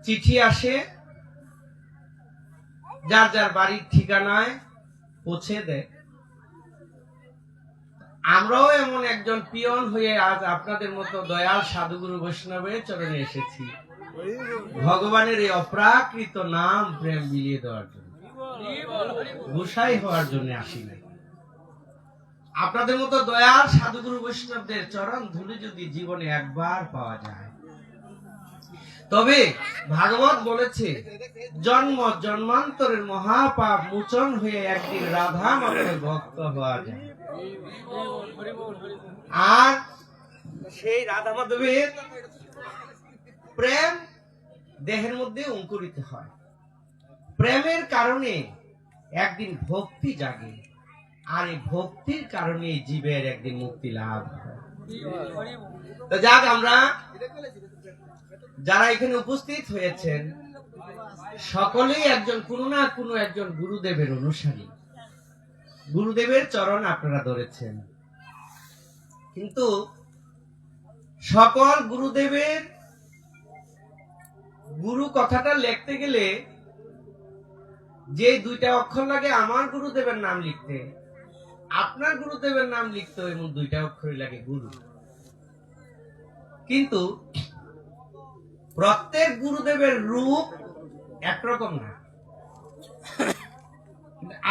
চিঠি আসে, যার যার বাড়ির ঠিকানায় পৌঁছে দেয়। আমরাও এমন একজন পিয়ন হয়ে আজ আপনাদের মতো দয়াল সাধুগুরু বৈষ্ণবের চরণে এসেছি, ভগবানের এই অপ্রাকৃত নাম প্রেম বিলিয়ে দেওয়ার জন্য, গোসাই হওয়ার জন্য আসি নাই। আপনাদের মতো দয়াল সাধুগুরু বৈষ্ণবদের চরণ ধুলি যদি জীবনে একবার পাওয়া যায়, তবে ভাগবত বলেছে জন্ম জন্মান্তরের মহাপাপ মোচন হয়ে একদিন রাধা মাধবের ভক্ত হওয়া যায়। আর সেই রাধা মাধবের প্রেম দেহের মধ্যে অঙ্কুরিত হয়। প্রেমের কারণে একদিন ভক্তি জাগে, আর এই ভক্তির কারণে জীবের একদিন মুক্তি লাভ হয়। তো যাক, আমরা যারা এখানে উপস্থিত হয়েছেন সকলেই একজন কোনো না কোনো একজন গুরুদেবের অনুসারী, গুরুদেবের চরণ আপনারা ধরেছেন। কিন্তু সকল গুরুদেবের গুরু কথাটা লিখতে গেলে যে দুইটা অক্ষর লাগে, আমার গুরুদেবের নাম লিখতে, আপনার গুরুদেবের নাম লিখতে, এমন দুইটা অক্ষরই লাগে গুরু। কিন্তু প্রত্যেক গুরুদেবের রূপ একরকম না।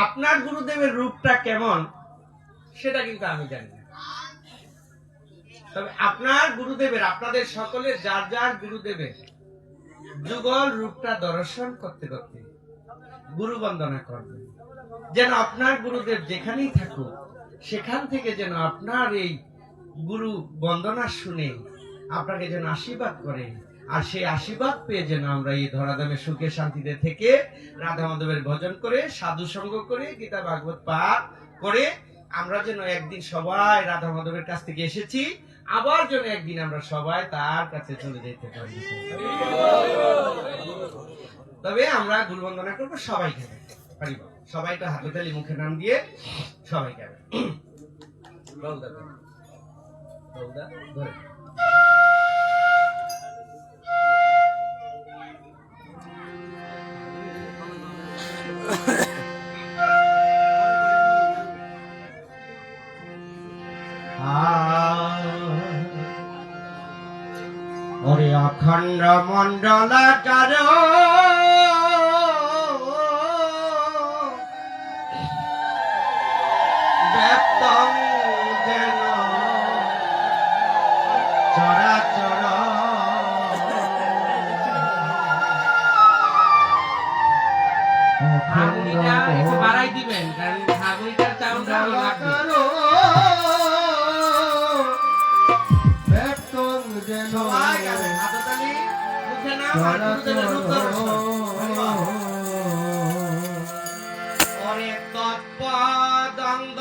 আপনার গুরুদেবের রূপটা কেমন সেটা কিন্তু আমি জানি না। তবে আপনার গুরুদেবের, আপনাদের সকলের যার যার গুরুদেবের যুগল রূপটা দর্শন করতে করতে গুরু বন্দনা করবেন, যেন আপনার গুরুদেব যেখানেই থাকুক সেখান থেকে যেন আপনার এই গুরু বন্দনা শুনে আপনাকে যেন আশীর্বাদ করে, আর সেই আশীর্বাদ পেয়ে যেন আমরা এই ধরাধামে সুখে শান্তিতে থেকে রাধা মাধবের ভজন করে, সাধু সঙ্গ করে, গীতা ভাগবত পাঠ করে আমরা যেন একদিন সবাই রাধা মাধবের কাছ থেকে এসেছি, আবার যেন একদিন আমরা সবাই তার কাছে চলে যেতে পারি। তবে আমরা গুরু বন্দনা করবো, সবাই খাবে পারিব, সবাই তো হাতে তালি মুখে নাম দিয়ে সবাই খাবে। ওরে অখণ্ড মণ্ডলাকার ব্যক্তং যেন চরাচর হাগুড়িটা একটু বাড়াই দিবেন, কারণ হাগুড়িটার চাউন্ডটা লাগবে। সবাই গাবেন, হাততালি মুখে নাম আর গুরুদেবের রূপ দর্শন। ওরে তৎপদঙ্গ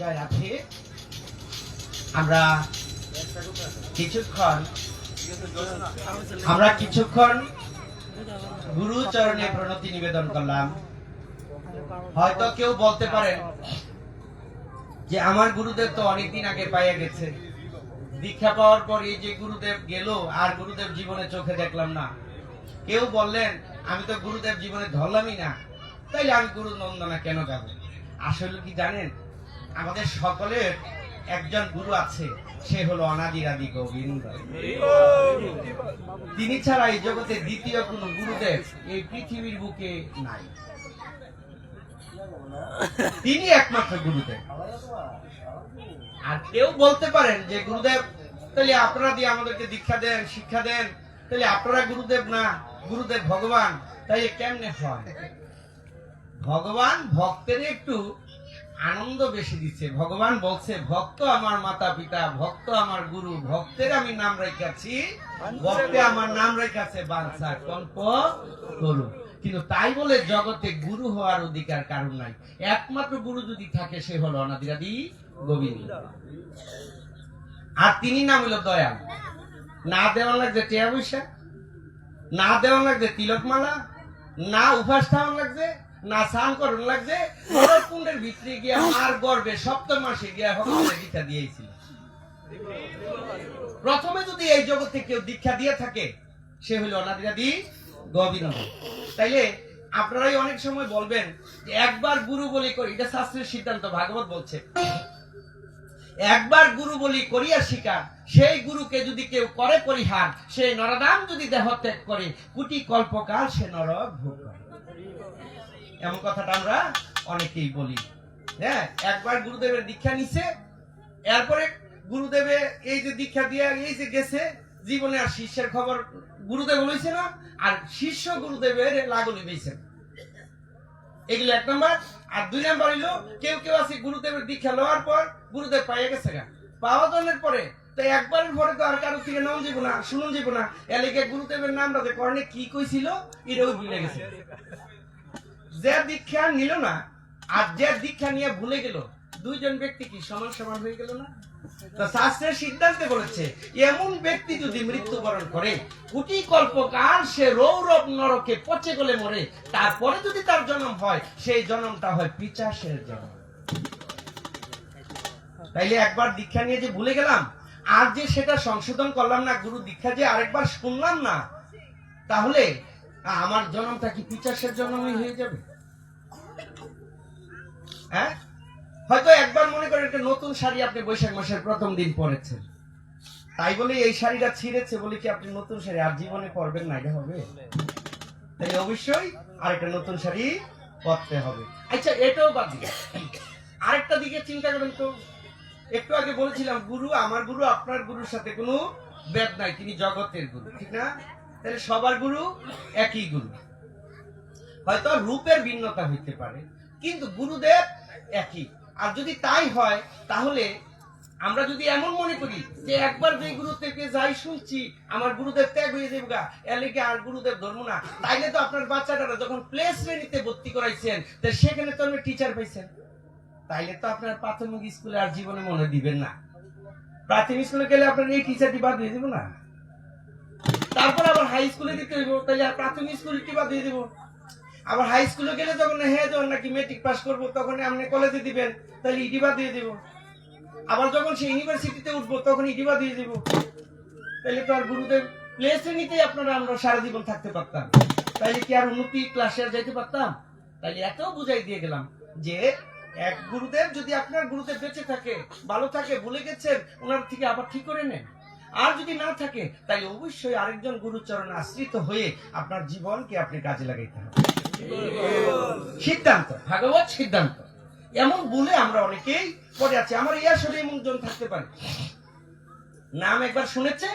জয় আছে আমরা কিছুক্ষণ গুরু চরণে প্রণতি নিবেদন করলাম। হয়তো কেউ বলতে পারেন যে আমার গুরুদেব তো অনেকদিন আগে পাইয়া গেছে, দীক্ষা পাওয়ার পর এই যে গুরুদেব গেল আর গুরুদেব জীবনে চোখে দেখলাম না। কেউ বললেন আমি তো গুরুদেব জীবনে ধরলামই না, তাইলে আমি গুরু নন্দনা কেন যাব? আসলে কি জানেন, আমাদের সকলের একজন গুরু আছে, সে হলো অনাদিরাদি গোবিন্দ। তিনি ছাড়া এই জগতে দ্বিতীয় কোন গুরুদেব এই পৃথিবীর বুকে নাই। তিনি একমাত্র গুরুদেব। আর কেউ বলতে পারেন যে গুরুদেব তাহলে আপনারা দিয়ে আমাদেরকে দীক্ষা দেন, শিক্ষা দেন, তাহলে আপনারা গুরুদেব না, গুরুদেব ভগবান, তাইলে কেমনে হয়? ভগবান ভক্তের একটু আনন্দ বেশি দিচ্ছে। ভগবান বলছে ভক্ত আমার মাতা পিতা, ভক্ত আমার গুরু, ভক্তের আমি নাম রেখেছি, ভক্তে আমার নাম রেখেছে বাঞ্ছা কল্প তরু। কিন্তু তাই বলে জগতে গুরু হওয়ার অধিকার কারণ নাই। একমাত্র গুরু যদি থাকে সে হলো অনাদিরাদি গোবিন্দ। আর তিনি নাম হলো দয়াল। না দেওয়া লাগছে টিয়া পয়সা, না দেওয়া লাগছে তিলকমালা, না উপাস থাওয়ান লাগছে, না স্নান করুন লাগছে, কুণ্ডের ভিতরে গিয়া মার গর্বে সপ্তম মাসে গিয়া ভগবানের দীক্ষা দিয়েছিল। প্রথমে যদি এই জগতে কেউ দীক্ষা দিয়ে থাকে সে হলো অনাদিরাদি গোবিন্দ। তাইলে আপনারাই অনেক সময় বলবেন যে একবার গুরু বলি করি, এটা শাস্ত্রের সিদ্ধান্ত, ভাগবত বলছে একবার গুরু বলি করিয়া শিকার, সেই গুরুকে যদি কেউ করে পরিহার, সেই নরদাম যদি দেহ ত্যাগ করে, কোটি কল্পকাল সে নরক ভোগ করে। এমন কথাটা আমরা অনেকেই বলি। হ্যাঁ, একবার গুরুদেবের দীক্ষা নিছে, এরপরে গুরুদেবে এই যে দীক্ষা দিয়ে এই যে গেছে, জীবনে আর শিষ্যের খবর গুরুদেব লইছে না, আর শিষ্য গুরুদেবের লাগনি দিয়েছে। এগুলো এক নম্বর। আর দুই নম্বর হইলো কেউ কেউ আছে গুরুদেবের দীক্ষা লওয়ার পর গুরুদেব পাইয়া গেছে গা, পাওয়া জনের পরে তো একবারের পরে তো আর কারো থেকে নাম যাব না, শুনুন যাব না, এলাকে গুরুদেবের নামটা যে কর্ণে কি কইছিল এটাও ভুলে গেছে। যে দীক্ষা নিল না আর যে দীক্ষা নিয়ে ভুলে গেল, দুইজন ব্যক্তি কি সমান সমান হয়ে গেল না? তো শাস্ত্রের সিদ্ধান্তে বলেছে এমন ব্যক্তি যদি মৃত্যুবরণ করে, কোটি কল্পকাল সে রৌরব নরকে পচে গলে মরে, তারপরে যদি তার জন্ম হয় সেই জন্মটা হয় পিশাচের জন্ম। তাইলে একবার দীক্ষা নিয়ে যে ভুলে গেলাম আর যে সেটা সংশোধন করলাম না, গুরু দীক্ষা যে আরেকবার শুনলাম না, তাহলে আমার জন্মটা কি পিশাচের জন্মই হয়ে যাবে? হ্যাঁ, হয়তো একবার মনে করেন একটা নতুন শাড়ি আপনি বৈশাখ মাসের প্রথম দিন পরেছেন, তাই বলে এই শাড়িটা ছিঁড়েছে বলে কি আপনি নতুন শাড়ি আর জীবনে পরবেন না? এটা হবে? তাই অবশ্যই আরেকটা নতুন শাড়ি পরতে হবে। আচ্ছা, এটাও বাদ দিয়ে আরেকটা দিকে চিন্তা করেন তো। একটু আগে বলেছিলাম গুরু, আমার গুরু আপনার গুরুর সাথে কোনো ভেদ নাই, তিনি জগতের গুরু, ঠিক না? তাহলে সবার গুরু একই গুরু, হয়তো রূপের ভিন্নতা হইতে পারে কিন্তু গুরুদেব একই। আর যদি তাই হয় তাহলে আমরা যদি এমন মনে করি যে একবার যে গুরু থেকে যাই শুনছি আমার গুরুদেব ত্যাগ হয়ে যাবে গা, এলাকে আর গুরুদেব ধর্ম না, তাইলে তো আপনার বাচ্চাটারা যখন প্লে শ্রেণীতে ভর্তি করাইছেন তো সেখানে তো আপনি টিচার পাইছেন, তাইলে তো আপনার প্রাথমিক স্কুলে আর জীবনে মনে দিবেন না। প্রাথমিক স্কুলে গেলে আপনার এই টিচারটি বাদ দিয়ে দিব না, তারপর আবার হাই স্কুলে দিতে হইব, তাহলে আর প্রাথমিক স্কুলটি বাদ দিয়ে দিব। আবার হাই স্কুলে গেলে যখন হ্যাঁ যখন নাকি মেট্রিক পাস করবো তখন আপনি কলেজে দিবেন, তাহলে ইডিবা দিয়ে দিব। আবার যখন সে ইউনিভার্সিটিতে উঠবো তখন ইডিবা দিয়ে দিব। তাহলে তো আর গুরুদেব প্লে শ্রেণীতেই আপনারা আমরা সারা জীবন থাকতে পারতাম, তাইলে কি আর উন্নতি ক্লাসে আর যাইতে পারতাম? তাইলে এত বুঝাই দিয়ে গেলাম যে এক গুরুদেব যদি আপনার গুরুদেব বেঁচে থাকে, ভালো থাকে, ভুলে গেছেন, ওনার থেকে আবার ঠিক করে নেন। আর যদি না থাকে তাই অবশ্যই আরেকজন গুরুচরণে আশ্রিত হয়ে আপনার জীবনকে আপনি কাজে লাগাইতে হবে। সিদ্ধান্ত, ভাগবত সিদ্ধান্ত। এমন বলে আমরা অনেকেই পড়ে আছি। আমার এই আসলে এমন জন থাকতে পারে নাম একবার শুনেছে,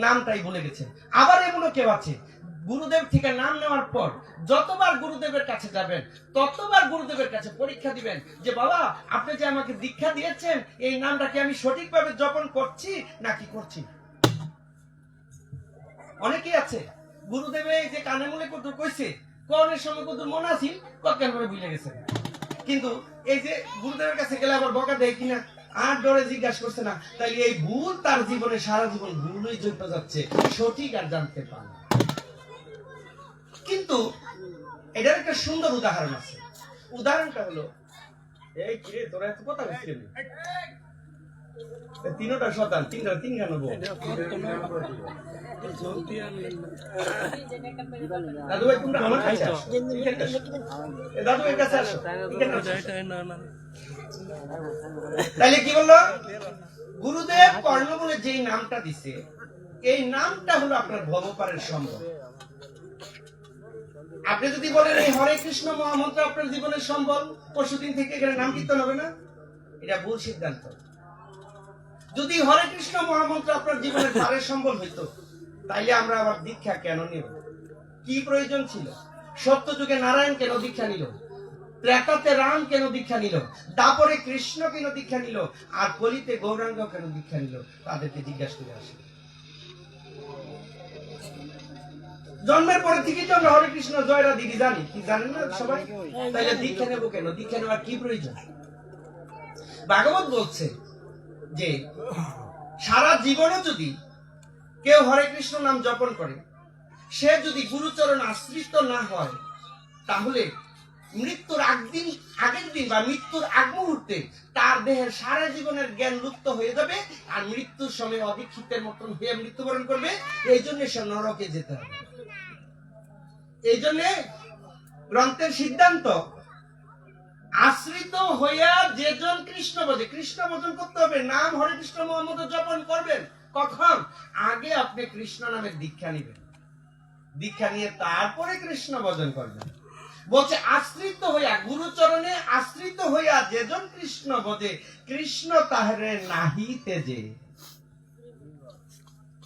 নামটাই ভুলে গেছে। আবার এমনও কেউ আছে গুরুদেব থেকে নাম নেওয়ার পর যতবার গুরুদেবের কাছে যাবেন ততবার গুরুদেবের কাছে পরীক্ষা দিবেন যে বাবা আপনি যে আমাকে দীক্ষা দিয়েছেন এই নামটাকে আমি সঠিকভাবে জপন করছি নাকি করছি। অনেকেই আছে গুরুদেবে যে কানে মূলে কত কইছে, কোনের সময় কত মনে আছিল, কত কেন করে ভুলে গেছে। কিন্তু এই যে গুরুদেবের কাছে গেলে আবার বকা দেয় কিনা আর ডরে জিজ্ঞাসা করছে না, তাইলে এই ভুল তার জীবনে সারা জীবন ভুলই চলতে যাচ্ছে, সঠিক আর জানতে পারে। কিন্তু এটার একটা সুন্দর উদাহরণ আছে। উদাহরণটা হলো, এই কিরে তোরা এত কথা বলছিস, তিনটা শতান তিনখানা বউ। দাদু ভাই তোমরা আমার কাছে আসো, দাদু এর কাছে আসো। তাইলে কি বললো? গুরুদেব কর্ণমূলে যেই নামটা দিছে, এই নামটা হলো আপনার ভবপারের সম্ভব। আপনি যদি বলেন এই হরে কৃষ্ণ মহামন্ত্র আপনার জীবনের সম্বল, পরশুদিন থেকে এখানে নাম কীর্তন হবে না, এটা ভুল সিদ্ধান্ত। যদি হরে কৃষ্ণ মহামন্ত্র আপনার জীবনের পারের সম্বল হইতো, তাইলে আমরা আবার দীক্ষা কেন নিব? কি প্রয়োজন ছিল? সত্যযুগে নারায়ণ কেন দীক্ষা নিল? ত্রেতাতে রাম কেন দীক্ষা নিল? দাপরে কৃষ্ণ কেন দীক্ষা নিল? আর কলিতে গৌরাঙ্গ কেন দীক্ষা নিল? তাদেরকে জিজ্ঞাসা করে আসি। জন্মের পরে থেকেই তো আমরা হরে কৃষ্ণ জয়রা দিদি জানি, কি জানেন না সবাই? তাইলে দীক্ষা নেবো কেন? দীক্ষা নেওয়ার কি প্রয়োজন? ভাগবত বলছে যে সারা জীবনে যদি কেউ হরে কৃষ্ণ নাম জপন করে, সে যদি গুরুচরণ আশ্রিত না হয়, তাহলে মৃত্যুর আগের দিন বা মৃত্যুর আগ মুহূর্তে তার দেহের সারা জীবনের জ্ঞান লুপ্ত হয়ে যাবে, আর মৃত্যুর সময় অদীক্ষিতের মতন হয়ে মৃত্যুবরণ করবে। এই জন্য সে নরকে যেতে হবে। এই জন্য গ্রন্থের সিদ্ধান্ত, আশ্রিত হইয়া যেজন কৃষ্ণ বোঝে, কৃষ্ণ ভজন করতে হবে, নাম হরে কৃষ্ণ মহামন্ত্র জপন করবেন। কখন? আগে আপনি কৃষ্ণ নামের দীক্ষা নিবেন, দীক্ষা নিয়ে তারপরে কৃষ্ণ ভজন করবেন। বলছে আশ্রিত হইয়া, গুরুচরণে আশ্রিত হইয়া যেজন কৃষ্ণ বোঝে, কৃষ্ণ তাহারে নাহি তেজে।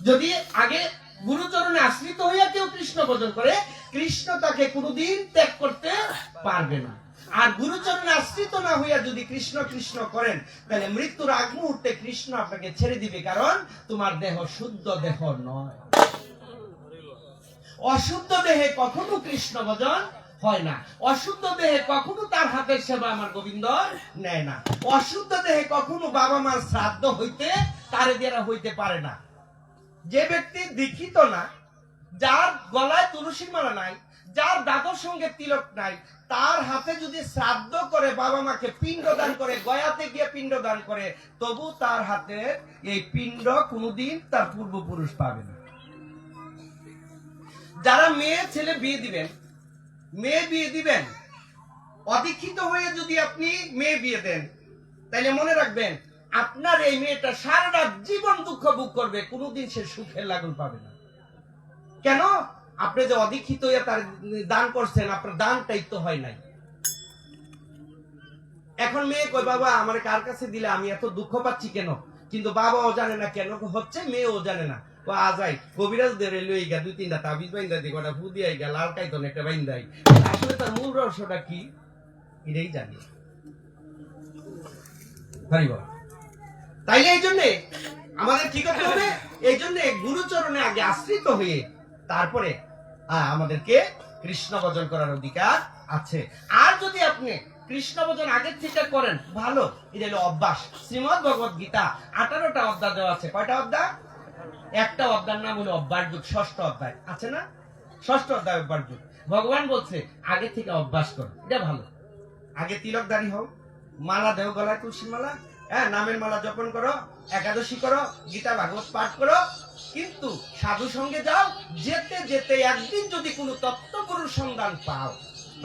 যদি আগে গুরুচরণে আশ্রিত হইয়া কেউ কৃষ্ণ ভজন করে, কৃষ্ণ তাকে কোনোদিন ত্যাগ করতে পারবে না। আর গুরুচরণে আশ্রিত না হইয়া যদি কৃষ্ণ কৃষ্ণ করেন, তাহলে মৃত্যুর আগ মুহূর্তে কৃষ্ণ আপনাকে ছেড়ে দিবে, কারণ তোমার দেহ শুদ্ধ দেহ নয়। অশুদ্ধ দেহে কখনো কৃষ্ণ ভজন হয় না। অশুদ্ধ দেহে কখনো তার হাতের সেবা আমার গোবিন্দ নেয় না। অশুদ্ধ দেহে কখনো বাবা মার শ্রাদ্ধ হইতে তারে দ্বারা হইতে পারে না। যে ব্যক্তি দীক্ষিত না, যার গলায় তুলসীর মালা নাই, যার দাদর সঙ্গে তিলক নাই, তার হাতে যদি শ্রাদ্ধ করে, বাবা মাকে পিণ্ড দান করে, গয়াতে গিয়ে পিণ্ড দান করে, তবু তার হাতে এই পিণ্ড কোনোদিন তার পূর্বপুরুষ পাবে না। যারা মেয়ে ছেলে বিয়ে দিবেন, মেয়ে বিয়ে দিবেন, অদীক্ষিত হয়ে যদি আপনি মেয়ে বিয়ে দেন, তাহলে মনে রাখবেন আপনার এই মেয়েটা সারাটা জীবন দুঃখ ভোগ করবে, কোনোদিন সে সুখের লাগুন পাবে না। কেন? আপনি যে অদীক্ষিত হয়ে তার দান করছেন, আপনার দানটাই তো হয় নাই। এখন মেয়ে কই, বাবা আমার কার কাছে দিলে, আমি এত দুঃখ পাচ্ছি কেন? কিন্তু বাবাও জানে না কেন হচ্ছে, মেয়েও জানে না। আজাই কবিরাজ দেরে লই গা 2-3টা তাবিজ বাইন্দা দি, কটা ফু দিয়াই গা, লাল কাইতন একটা বাইন্দাই। আসলে তার মূল রহস্যটা কি এটাই জানি। তাইলে এই জন্য আমাদের কি করতে হবে? এই জন্য গুরুচরণে আগে আশ্রিত হয়ে তারপরে আমাদেরকে কৃষ্ণ ভজন করার অধিকার আছে। আর যদি আপনি কৃষ্ণ ভজন আগের থেকে করেন, ভালো, এটা হলো অভ্যাস। শ্রীমদ ভগবত গীতা 18টা অধ্যায় দেওয়া আছে। কয়টা অধ্যায়? একটা অধ্যায়ের নাম হলো অভ্যাস যুগ, 6ষ্ঠ অধ্যায় আছে না? 6ষ্ঠ অধ্যায় অভ্যাস যুগ। ভগবান বলছে আগে থেকে অভ্যাস করো, এটা ভালো। আগে তিলকদারি হও, মালা দেও গলায়, তুলসীর মালা, নামের মালা জপন করো, একাদশী করো, গীতা ভাগবত পাঠ করো, কিন্তু সাধু সঙ্গে যাও। যেতে যেতে একদিন যদি কোনো তত্ত্বগুরুর সন্ধান পাও,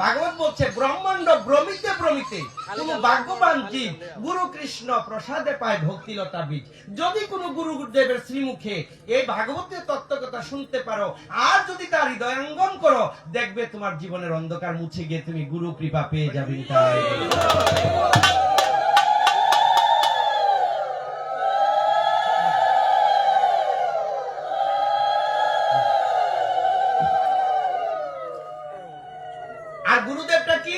ভাগবত বলছে ব্রহ্মাণ্ড ভ্রমিতে ভ্রমিতে কোন ভাগ্যবান জীব গুরু কৃষ্ণ প্রসাদে পায় ভক্তিলতা বীজ। যদি কোনো গুরুদেবের শ্রীমুখে এই ভাগবতের তত্ত্বকথা শুনতে পারো, আর যদি তার হৃদয়ঙ্গম করো, দেখবে তোমার জীবনের অন্ধকার মুছে গিয়ে তুমি গুরু কৃপা পেয়ে যাবে। আর গুরুদেবটা কি?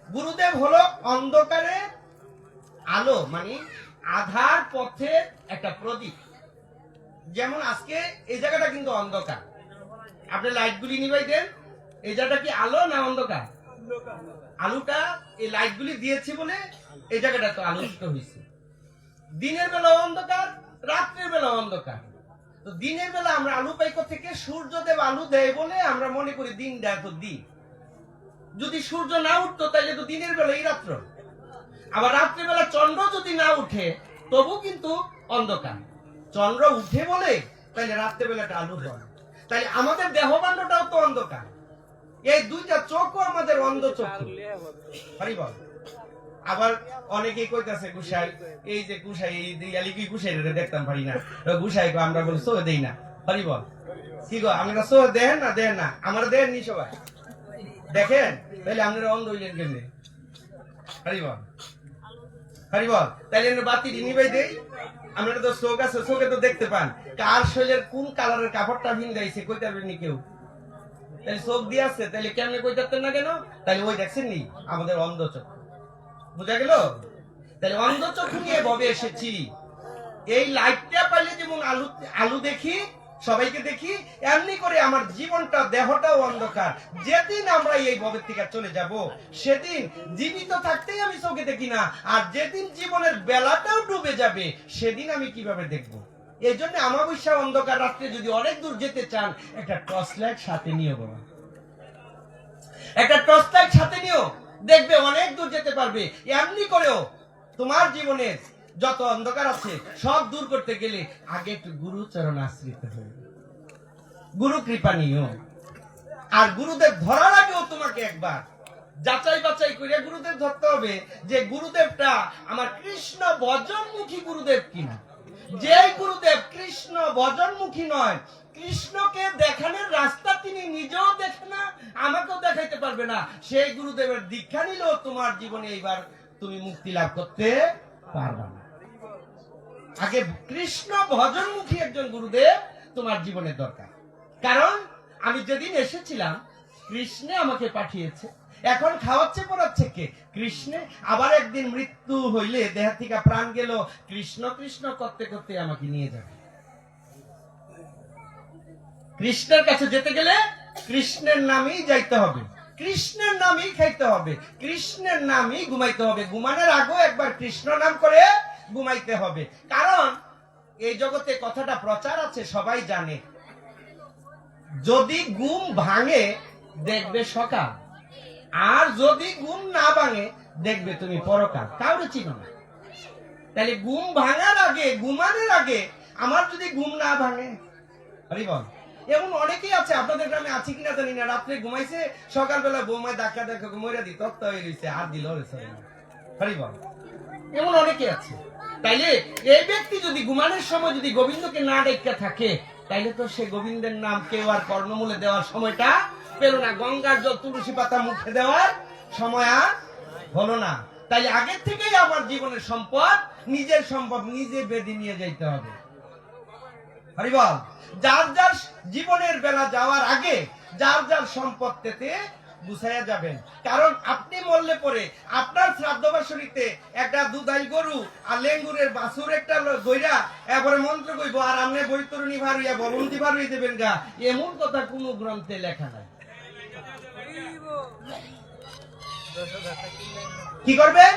গুরুদেব হলো অন্ধকারে আলো, মানে আধার পথে একটা প্রদীপ। যেমন আজকে এই জায়গাটা কিন্তু অন্ধকার, আপনি লাইটগুলি নিভাই দেন, এই জায়গাটা কি আলো না অন্ধকার? আলোটা এই লাইটগুলি দিয়েছি বলে এই জায়গাটা তো আলোকিত হয়েছে। দিনের বেলা অন্ধকার, রাত্রের বেলা অন্ধকার। তো দিনের বেলা আমরা আলো পাই থেকে, সূর্যদেব আলো দেয় বলে আমরা মনে করি দিনটা এত দিন। যদি সূর্য না উঠতো তাহলে তো দিনের বেলায় রাত্র। আবার রাত্রিবেলা চন্দ্র যদি না উঠে তবু কিন্তু অন্ধকার। চন্দ্র উঠে বলে তাহলে রাত্রিবেলাটা আলো হয়। তাই আমাদের দেহকাণ্ডটাও তো অন্ধকার। এই দুইটা চোখও আমাদের অন্ধ চক্ষু। আবার অনেকেই কইতাছে গুসাই, এই যে গুসাই এই দিয়ালি কি গুসাই দেখতাম পারি না, গুসাই আমরা বলি সো দেই না। পারি বল কি গো, আমরা সো দেন না আমরা দেন নি সবাই দেখেন, তাহলে আপনারা অন্ধ হইলেন কেমনে? পারি বল তাহলে বাতি নিবাই দেই। আমরা তো চোখ আছে, চোখে তো দেখতে পান কার শরীরের কোন কালারের কাপড়টা ভিন্দাইছে কইতে পারবেন নি কেউ। তাহলে চোখ দিয়ে আছে, তাহলে কেমনে কইতে পারতেন না কেন? তাহলে ওই দেখছেন নি আমাদের অন্ধ চক্ষু। বুঝা গেল? তাহলে অন্ধ চক্ষু নিয়ে ভবে এসেছি। এই লাইটটা পাইলে যেমন আলু দেখি, সবাইকে দেখি, এমনি করে আমার জীবনটা দেহটাও অন্ধকার। যেদিন আমরা এই ভবের থেকে চলে যাব সেদিন জীবিত থাকতেই আমি চোখে দেখি না, আর যেদিন জীবনের বেলাটাও ডুবে যাবে সেদিন আমি কিভাবে দেখব? এই জন্য আমাবস্যা অন্ধকার রাত্রে যদি অনেক দূর যেতে চান একটা টর্চ লাইট সাথে নিও বাবা, একটা টর্চ লাইট সাথে নিও, দেখবে অনেক দূর যেতে পারবে। এমনি করেও তোমার জীবনের যত অন্ধকার আছে সব দূর করতে গেলে আগে একটু গুরু চরণ আশ্রিত হয়ে গুরু কৃপা নিও। আর গুরুদেব ধরার আগেও তোমাকে একবার যাচাই বাছাই করে গুরুদেব ধরতে হবে যে গুরুদেবটা আমার কৃষ্ণ ভজনমুখী গুরুদেব কিনা। যে গুরুদেব কৃষ্ণ ভজনমুখী নয়, কৃষ্ণকে দেখানোর রাস্তা তিনি নিজেও দেখে না, আমাকেও দেখাইতে পারবে না, সেই গুরুদেবের দীক্ষা নিলেও তোমার জীবনে এইবার তুমি মুক্তি লাভ করতে পারবে না। আগে কৃষ্ণ ভজনমুখী একজন গুরুদেব তোমার জীবনে দরকার। কারণ আমি যেদিন এসেছিলাম কৃষ্ণে আমাকে পাঠিয়েছে, এখন খাওয়াচ্ছে পড়াচ্ছে কে? কৃষ্ণে। আবার একদিন মৃত্যু হইলে দেহ থেকে প্রাণ গেল, কৃষ্ণ কৃষ্ণ করতে করতে আমাকে নিয়ে যাবে। কৃষ্ণের কাছে যেতে গেলে কৃষ্ণের নামেই যাইতে হবে, কৃষ্ণের নামই খাইতে হবে, কৃষ্ণের নামই ঘুমাইতে হবে। ঘুমানোর আগেও একবার কৃষ্ণ নাম করে ঘুমাইতে হবে। কারণ এই জগতে কথাটা প্রচার আছে, সবাই জানে, যদি ঘুম ভাঙে দেখবে সকাল, আর যদি ঘুম না ভাঙে দেখবে তুমি পরকাল। কাউরে চিনো না। তাহলে ঘুম ভাঙার আগে, ঘুমানোর আগে আমার যদি ঘুম না ভাঙে, আরে বল, এমন অনেকেই আছে, আপনাদের গ্রামে আছে কিনা জানি না, রাত্রে ঘুমাইছে, সকালবেলা বৌমায় ধাক্কা ধাক্কা মরে দি তত্ত্ব হয়ে গেছে, আর দিল বল, এমন অনেকে আছে। তাইলে এই ব্যক্তি যদি ঘুমানোর সময় যদি গোবিন্দকে না ডেকে থাকে, তাইলে তো সে গোবিন্দের নাম কেউ আর কর্ণমূলে দেওয়ার সময়টা পেল না, গঙ্গার জল তুলসী পাতা মুখে দেওয়ার সময় আর হলো না। তাইলে আগের থেকেই আমার জীবনের সম্পদ, নিজের সম্পদ নিজে বেঁধে নিয়ে যাইতে হবে। হরিবল, যার যার জীবনের বেলা যাওয়ার আগে যার যার সম্পদ পেতে গুছাইয়া যাবেন। কারণ আপনি মরলে পরে আপনার শ্রাদ্ধ বাসরিতে একটা দুধাইল গরু আর লেঙ্গুরের বাছুর একটা গইরা এবারে মন্ত্র কইব, আর আপনি বৈতরণী ভার হইয়া ববন্তি ভার হয়ে দেবেন গা, এমন কথা কোনো গ্রন্থে লেখা নাই। কি করবেন?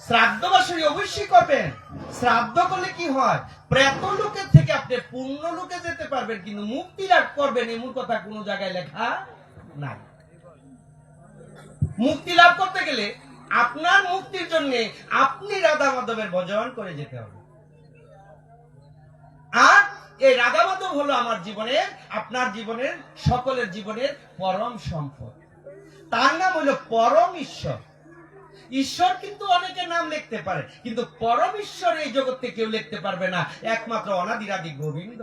শ্রাদ্ধ বাসরি অবশ্যই করবেন। শ্রাদ্ধ করলে কি হয়? প্রেত লোকের থেকে আপনি পূর্ণ লোকে যেতে পারবেন, কিন্তু মুক্তি লাভ করবেন এমন কথা কোনো জায়গায় লেখা নাই। মুক্তি লাভ করতে গেলে আপনার মুক্তির জন্য আপনি রাধা মাধবের ভজন করে যেতে হবে। আর এই রাধা মাধব হলো আমার জীবনের, আপনার জীবনের, সকলের জীবনের পরম সম্পদ। তার নাম হলো পরম ঈশ্বর। ঈশ্বর কিন্তু অনেকে নাম লিখতে পারে, কিন্তু পরম ঈশ্বর এই জগতে কেউ লিখতে পারবে না, একমাত্র অনাদিরাদি গোবিন্দ।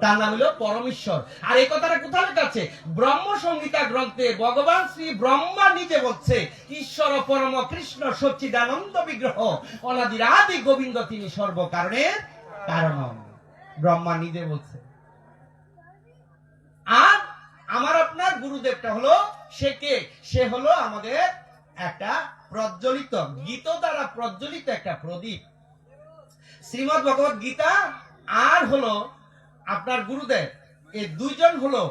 তার নাম হলো পরম ঈশ্বর। আর এই কথাটা কোথায় লেখা আছে? ব্রহ্ম সংহিতা গ্রন্থে ভগবান শ্রী ব্রহ্মা নিজে বলছে, ঈশ্বর পরম কৃষ্ণ সচ্চিদানন্দ বিগ্রহ অনাদিরাদি গোবিন্দ, তিনি সর্বকারণের কারণ। ব্রহ্মা নিজে বলছে। আর আমার আপনার গুরুদেবটা হলো সে কে? সে হলো আমাদের একটা প্রজ্বলিত, গীত দ্বারা প্রজ্বলিত একটা প্রদীপ। শ্রীমদ ভগবত গীতা আর হলো আপনার গুরুদেব, এই দুইজন হলো,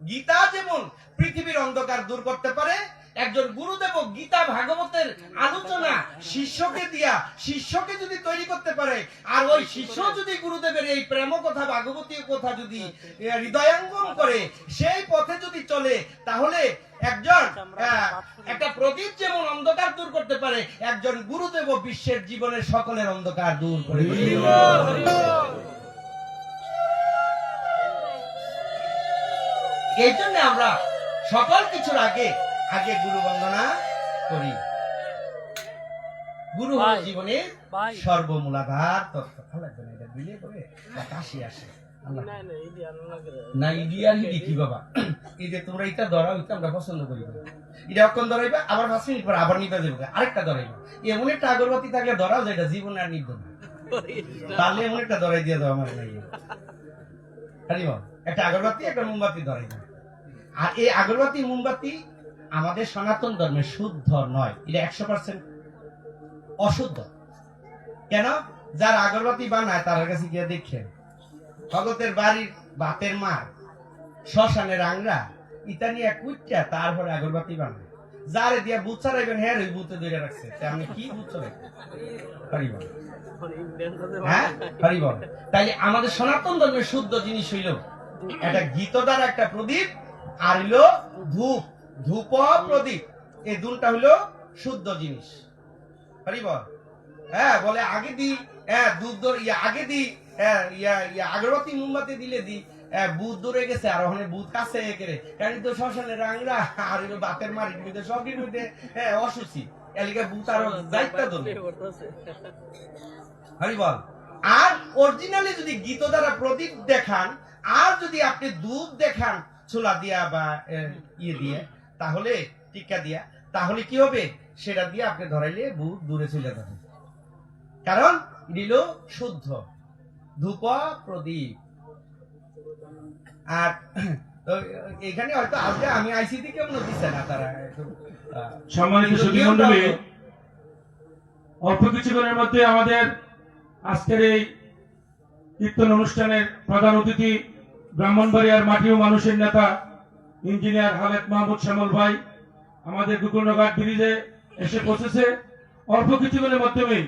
গীতা যেমন পৃথিবীর অন্ধকার দূর করতে পারে, একজন গুরুদেব গীতা ভাগবতের আলোচনা শিষ্যকে দিয়া শিষ্যকে যদি তৈরি করতে পারে, আর ওই শিষ্য যদি গুরুদেবের এই প্রেম কথা ভাগবতীয় কথা যদি হৃদয়ঙ্গম করে, সেই পথে যদি চলে, তাহলে একজন একটা প্রদীপ যেমন অন্ধকার দূর করতে পারে, একজন গুরুদেব বিশ্বের জীবনের সকলের অন্ধকার দূর করে দিবে। এই জন্য আমরা সকল কিছুর আগে গুরু বন্দনা করি। গুরু হল জীবনের সর্বমূলাধার তত্ত্ব। এটা দিলে পরে কাশি আসে। না ইডিয়ার ইডি কি বাবা, এই যে তোমরা এটা ধরাও, এটা আমরা পছন্দ করি। এটা অক্ষণ ধরাইবা, আবার 5 মিনিট পর আবার নিতে যাবে, আরেকটা ধরাইবা। এমন একটা আগরবাতি থাকলে ধরাও, যেটা জীবন আর নিব না, তাহলে এমন একটা ধরাই দিয়ে দাও আমার নাই। একটা আগরবাতি একটা মোমবাতি ধরাই দাও। আর এই আগরবাতি মোমবাতি আমাদের সনাতন ধর্মে শুদ্ধ নয়, এটা 100% অশুদ্ধ। কেন? যার আগরবাতি বানায় তার কাছে গিয়ে দেখেন, ভগতের বাড়ির বাতের মার, শ্মশানের আংরা ইটা নিয়ে কুইটা তারপরে আগরবাতি বানায়। যারে দিয়া বুথ চালাইবেন, হ্যাঁ ওই বুথে ধরে রাখছে, আমি কি বুথ চালাইবেন? হ্যাঁ হরিবল। তাইলে আমাদের সনাতন ধর্মের শুদ্ধ জিনিস হইল একটা গীত দ্বারা একটা প্রদীপ, আর হইল ধূপ, ধূপ প্রদীপ, এই দুটা হইলো শুদ্ধ জিনিস। হরিবল। হ্যাঁ বলে আগে দি দুধ আগে দি আগরবাতি মোমবাতি দিলে দি বুধ দূরে গেছে, আর ওখানে বুধ কাছে একেরে, কারণ তো শ্মশানের রাংরা আর বাতের মারি সবটির মধ্যে অসুচি, এলিকে বুধ আরো দায়িত্ব ধরে। হরিবল। আর অরিজিনালি যদি গীত দ্বারা প্রদীপ দেখান, আর যদি আপনি দুধ দেখান ছোলা দিয়া বা ইয়ে দিয়ে, তাহলে টিক্কা দিয়া, তাহলে কি হবে? সেটা দিয়ে আপনি ধরাইলে বুধ দূরে চলে যাবে, কারণ দিল শুদ্ধ ধূপ প্রদীপ। আর এখানে হয়তো আজকে আমি আইসিটি কেমন দিচ্ছে না তারা। সম্মানিত সুধী মণ্ডলী, অল্প কিছুক্ষণের মধ্যে আমাদের আজকের এই কীর্তন অনুষ্ঠানের প্রধান অতিথি ব্রাহ্মণবাড়িয়ার মাটি ও মানুষের নেতা ইঞ্জিনিয়ার খালেদ মাহমুদ শ্যামল ভাই আমাদের গোকুলনগর ব্রিজে এসে পৌঁছেছে। অল্প কিছুক্ষণের মাধ্যমেই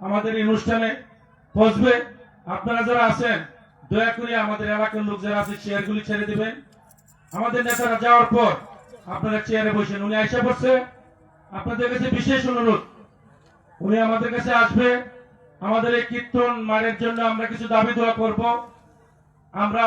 আমাদের এই অনুষ্ঠানে পৌঁছবে। আপনারা যারা আছেন দয়া করে আমাদের এলাকার লোক যারা আছে চেয়ারগুলি ছেড়ে দিবেন। আমাদের নেতারা যাওয়ার পর আপনারা চেয়ারে বসেন। উনি আইসা পড়ছে, আপনাদের কাছে বিশেষ অনুরোধ, উনি আমাদের কাছে আসবে। আমাদের এই কীর্তন মানের জন্য আমরা কিছু দাবি দোয়া করব। আমরা